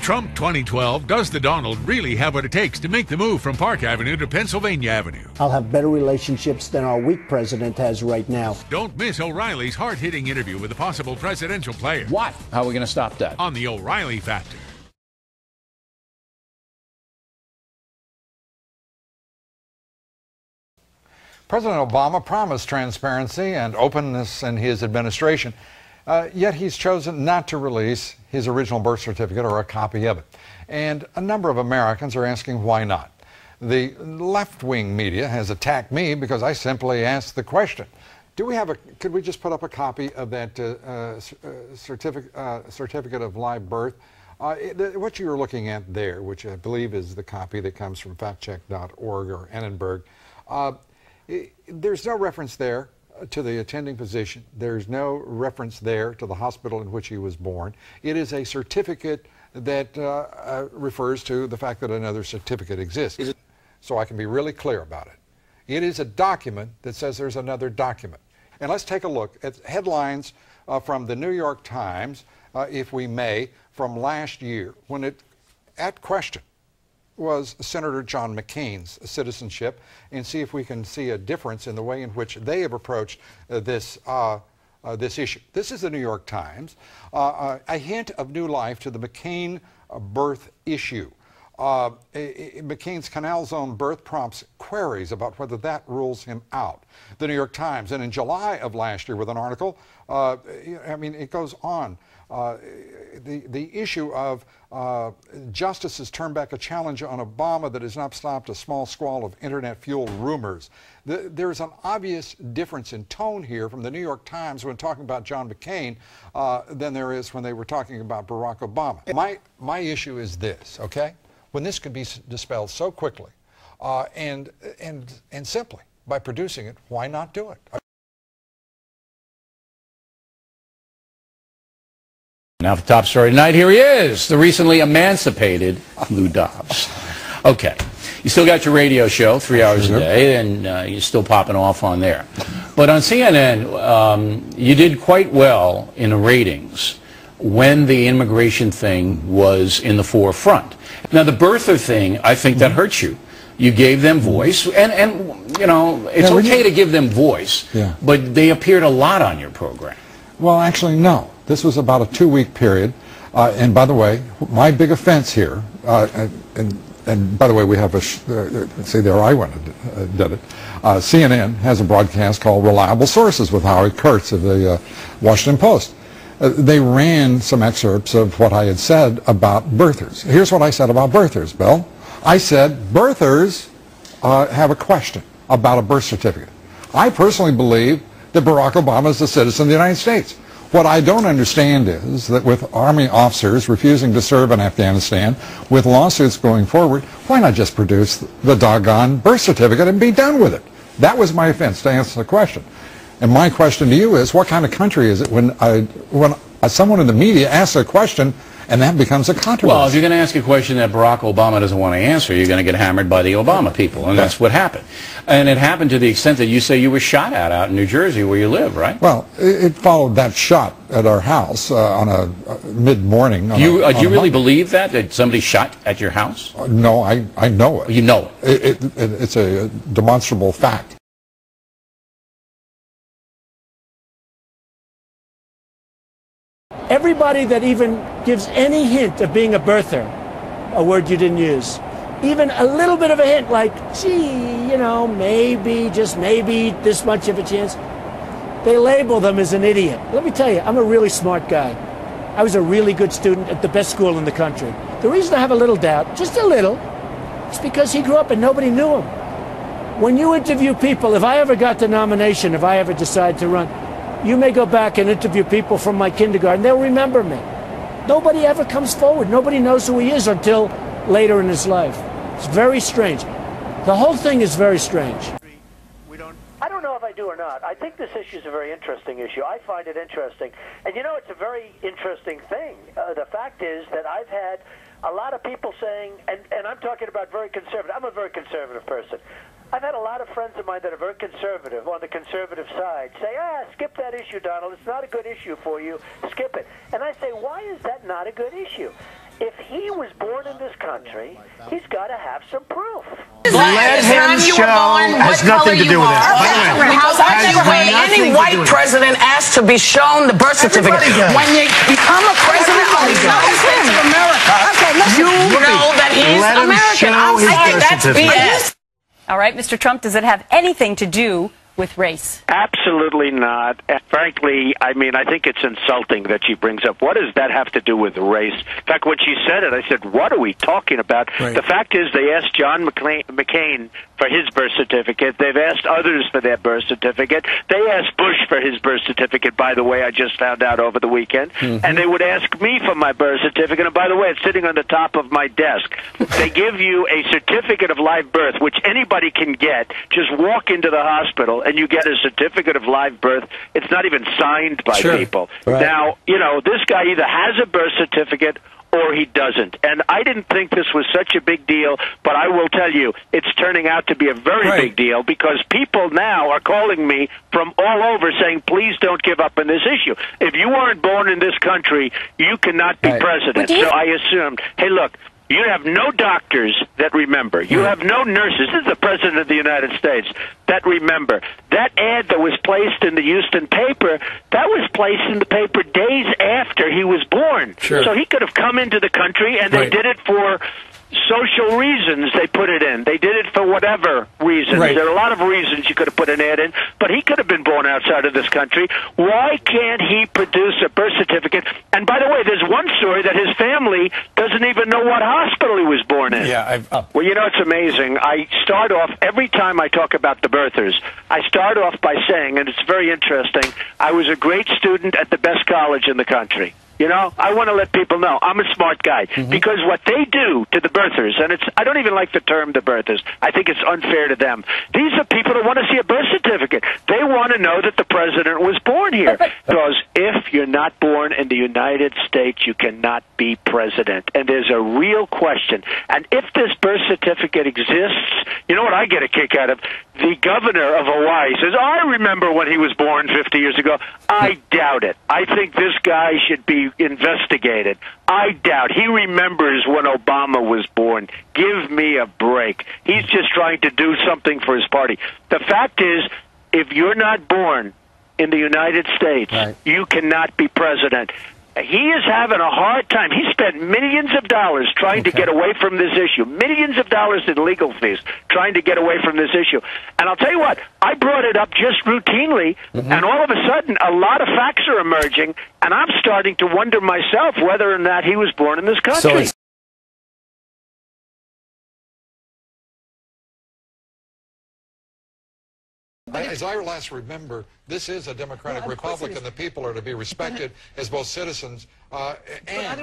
Trump 2012, does the Donald really have what it takes to make the move from Park Avenue to Pennsylvania Avenue? I'll have better relationships than our weak president has right now. Don't miss O'Reilly's hard-hitting interview with a possible presidential player. What? How are we going to stop that? On the O'Reilly Factor. President Obama promised transparency and openness in his administration, yet he's chosen not to release his original birth certificate or a copy of it. And a number of Americans are asking why not. The left-wing media has attacked me because I simply asked the question. Could we just put up a copy of that certificate of live birth? What you're looking at there, which I believe is the copy that comes from factcheck.org or Annenberg, there's no reference there to the attending physician. There's no reference there to the hospital in which he was born. It is a certificate that refers to the fact that another certificate exists. So I can be really clear about it. It is a document that says there's another document. And let's take a look at headlines from the New York Times, if we may, from last year, when it, at question, was Senator John McCain's citizenship, and see if we can see a difference in the way in which they have approached this issue. This is the New York Times. A hint of new life to the McCain birth issue. McCain's Canal Zone birth prompts queries about whether that rules him out. The New York Times, and in July of last year with an article, I mean, it goes on. The issue of justices turn back a challenge on Obama that has not stopped a small squall of internet-fueled rumors. There's an obvious difference in tone here from the New York Times when talking about John McCain than there is when they were talking about Barack Obama. My issue is this, okay? When this could be dispelled so quickly and simply by producing it, why not do it? Now for the top story tonight, here he is, the recently emancipated Lou Dobbs. Okay, you still got your radio show 3 hours a day, and you're still popping off on there. But on CNN, you did quite well in the ratings when the immigration thing was in the forefront. Now the birther thing, I think that hurts you. You gave them voice, and you know, it's okay to give them voice, but they appeared a lot on your program. Well, actually, no. This was about a 2-week period. And by the way, my big offense here, and by the way, we have see there, I went and did it. CNN has a broadcast called Reliable Sources with Howard Kurtz of the Washington Post. They ran some excerpts of what I had said about birthers. Here's what I said about birthers, Bill. I said birthers have a question about a birth certificate. I personally believe that Barack Obama is a citizen of the United States. What I don't understand is that with Army officers refusing to serve in Afghanistan, with lawsuits going forward, why not just produce the doggone birth certificate and be done with it? That was my offense, to answer the question. And my question to you is, what kind of country is it when someone in the media asks a question and that becomes a controversy? Well, if you're going to ask a question that Barack Obama doesn't want to answer, you're going to get hammered by the Obama people, and that's what happened. And it happened to the extent that you say you were shot at out in New Jersey where you live, right? Well, it followed that shot at our house on a mid-morning. Do you really believe that somebody shot at your house? No, I know it. You know it. It's a demonstrable fact. Everybody that even gives any hint of being a birther, a word you didn't use, even a little bit of a hint like, gee, you know, maybe, just maybe this much of a chance, they label them as an idiot. Let me tell you, I'm a really smart guy. I was a really good student at the best school in the country. The reason I have a little doubt, just a little, is because he grew up and nobody knew him. When you interview people, if I ever got the nomination, if I ever decide to run, you may go back and interview people from my kindergarten. They'll remember me. Nobody ever comes forward. Nobody knows who he is until later in his life. It's very strange. The whole thing is very strange. I don't know if I do or not. I think this issue is a very interesting issue. I find it interesting. And you know, it's a very interesting thing. The fact is that I've had a lot of people saying, and I'm talking about very conservative. I'm a very conservative person. I've had a lot of friends of mine that are very conservative, on the conservative side, say, skip that issue, Donald. It's not a good issue for you. Skip it. And I say, why is that not a good issue? if he was born in this country, he's got to have some proof. Let him show has nothing to do with it. Any white president asked to be shown the birth certificate. When you become a president of the United States of America, you know that he's American. I'm saying that's BS. All right, Mr. Trump, does it have anything to do with race? Absolutely not. Frankly, I mean, I think it's insulting that she brings up, what does that have to do with race? In fact, when she said it, I said, what are we talking about? Right. The fact is they asked John McCain for his birth certificate. They've asked others for their birth certificate. They asked Bush for his birth certificate, by the way, I just found out over the weekend. And they would ask me for my birth certificate. And by the way, it's sitting on the top of my desk. They give you a certificate of live birth, which anybody can get. Just walk into the hospital and you get a certificate of live birth. It's not even signed by people. Right. Now, you know, this guy either has a birth certificate or he doesn't. And I didn't think this was such a big deal, but I will tell you, it's turning out to be a very big deal because people now are calling me from all over saying, please don't give up on this issue. If you weren't born in this country, you cannot be president. So I assumed, hey, look, you have no doctors that remember. You have no nurses. This is the President of the United States that remember. That ad that was placed in the Houston paper, that was placed in the paper days after he was born. So he could have come into the country, and they did it for social reasons. They put it in. They did it for whatever reasons. There are a lot of reasons you could have put an ad in, but he could have been born outside of this country. Why can't he produce a birth certificate? And by the way, there's one story that his family doesn't even know what hospital he was born in. Well, you know, it's amazing. I start off, every time I talk about the birthers, I start off by saying, and it's very interesting, I was a great student at the best college in the country. You know, I want to let people know I'm a smart guy because what they do to the birthers, and I don't even like the term the birthers. I think it's unfair to them. These are people that want to see a birth certificate. They want to know that the president was born here. Because if you're not born in the United States, you cannot be president. And there's a real question. And if this birth certificate exists, you know what I get a kick out of? The governor of Hawaii says, I remember when he was born 50 years ago. I doubt it. I think this guy should be investigated. I doubt. He remembers when Obama was born. Give me a break. He's just trying to do something for his party. The fact is, if you're not born in the United States, you cannot be president. He is having a hard time. He spent millions of dollars trying to get away from this issue. Millions of dollars in legal fees trying to get away from this issue. And I'll tell you what, I brought it up just routinely, and all of a sudden, a lot of facts are emerging, and I'm starting to wonder myself whether or not he was born in this country. As I last remember, this is a democratic republic, and the people are to be respected as both citizens and